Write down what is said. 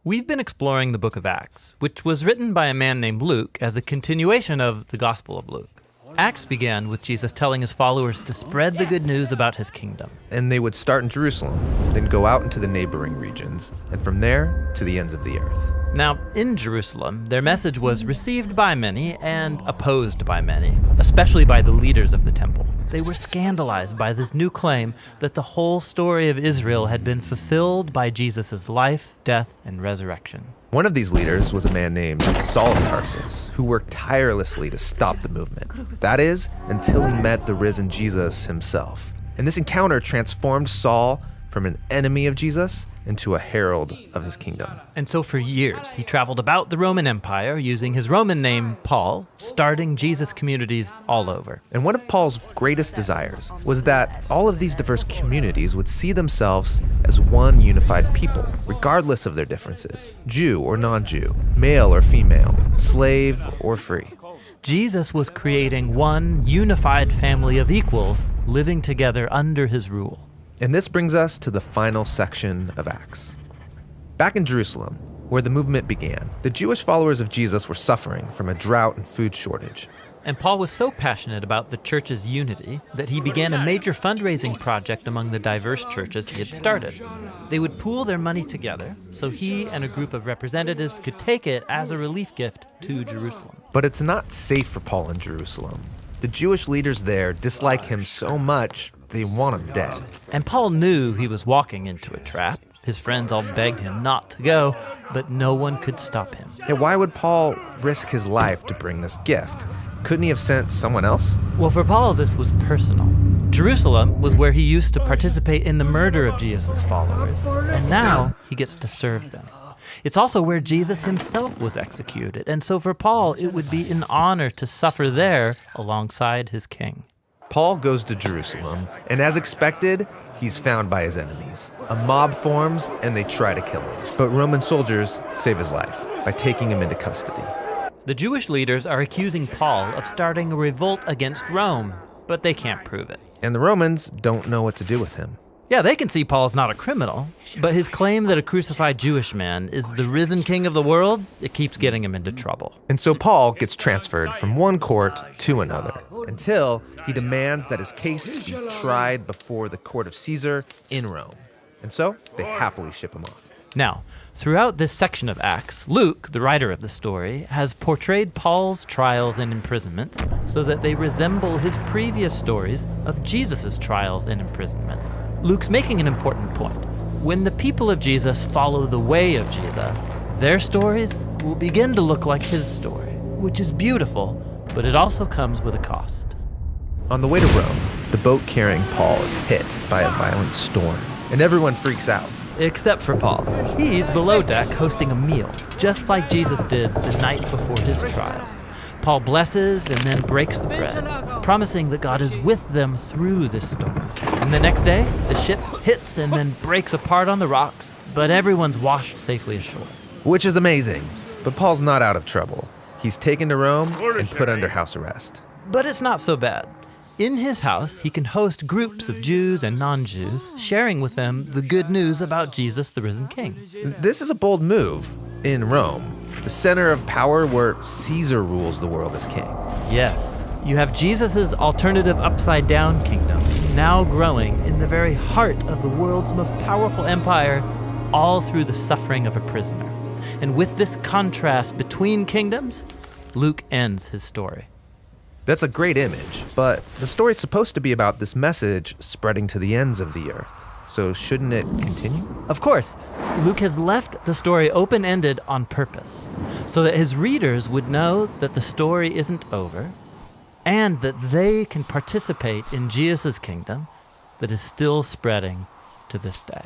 We've been exploring the book of Acts, which was written by a man named Luke as a continuation of the Gospel of Luke. Acts began with Jesus telling his followers to spread the good news about his kingdom. And they would start in Jerusalem, then go out into the neighboring regions, and from there to the ends of the earth. Now, in Jerusalem, their message was received by many and opposed by many, especially by the leaders of the temple. They were scandalized by this new claim that the whole story of Israel had been fulfilled by Jesus' life, death, and resurrection. One of these leaders was a man named Saul of Tarsus, who worked tirelessly to stop the movement. That is, until he met the risen Jesus himself. And this encounter transformed Saul from an enemy of Jesus into a herald of his kingdom. And so for years, he traveled about the Roman Empire using his Roman name, Paul, starting Jesus communities all over. And one of Paul's greatest desires was that all of these diverse communities would see themselves as one unified people, regardless of their differences, Jew or non-Jew, male or female, slave or free. Jesus was creating one unified family of equals living together under his rule. And this brings us to the final section of Acts. Back in Jerusalem, where the movement began, the Jewish followers of Jesus were suffering from a drought and food shortage. And Paul was so passionate about the church's unity that he began a major fundraising project among the diverse churches he had started. They would pool their money together so he and a group of representatives could take it as a relief gift to Jerusalem. But it's not safe for Paul in Jerusalem. The Jewish leaders there dislike him so much they want him dead. And Paul knew he was walking into a trap. His friends all begged him not to go, but no one could stop him. And why would Paul risk his life to bring this gift? Couldn't he have sent someone else? Well, for Paul, this was personal. Jerusalem was where he used to participate in the murder of Jesus' followers, and now he gets to serve them. It's also where Jesus himself was executed, and so for Paul, it would be an honor to suffer there alongside his king. Paul goes to Jerusalem, and as expected, he's found by his enemies. A mob forms, and they try to kill him. But Roman soldiers save his life by taking him into custody. The Jewish leaders are accusing Paul of starting a revolt against Rome, but they can't prove it. And the Romans don't know what to do with him. Yeah, they can see Paul's not a criminal, but his claim that a crucified Jewish man is the risen king of the world, it keeps getting him into trouble. And so Paul gets transferred from one court to another until he demands that his case be tried before the court of Caesar in Rome. And so they happily ship him off. Now, throughout this section of Acts, Luke, the writer of the story, has portrayed Paul's trials and imprisonments so that they resemble his previous stories of Jesus' trials and imprisonment. Luke's making an important point. When the people of Jesus follow the way of Jesus, their stories will begin to look like his story, which is beautiful, but it also comes with a cost. On the way to Rome, the boat carrying Paul is hit by a violent storm, and everyone freaks out. Except for Paul. He's below deck hosting a meal, just like Jesus did the night before his trial. Paul blesses and then breaks the bread, promising that God is with them through this storm. And the next day, the ship hits and then breaks apart on the rocks, but everyone's washed safely ashore. Which is amazing, but Paul's not out of trouble. He's taken to Rome and put under house arrest. But it's not so bad. In his house, he can host groups of Jews and non-Jews, sharing with them the good news about Jesus, the risen king. This is a bold move in Rome, the center of power where Caesar rules the world as king. Yes, you have Jesus' alternative upside-down kingdom, now growing in the very heart of the world's most powerful empire, all through the suffering of a prisoner. And with this contrast between kingdoms, Luke ends his story. That's a great image, but the story's supposed to be about this message spreading to the ends of the earth. So shouldn't it continue? Of course, Luke has left the story open-ended on purpose, so that his readers would know that the story isn't over, and that they can participate in Jesus' kingdom that is still spreading to this day.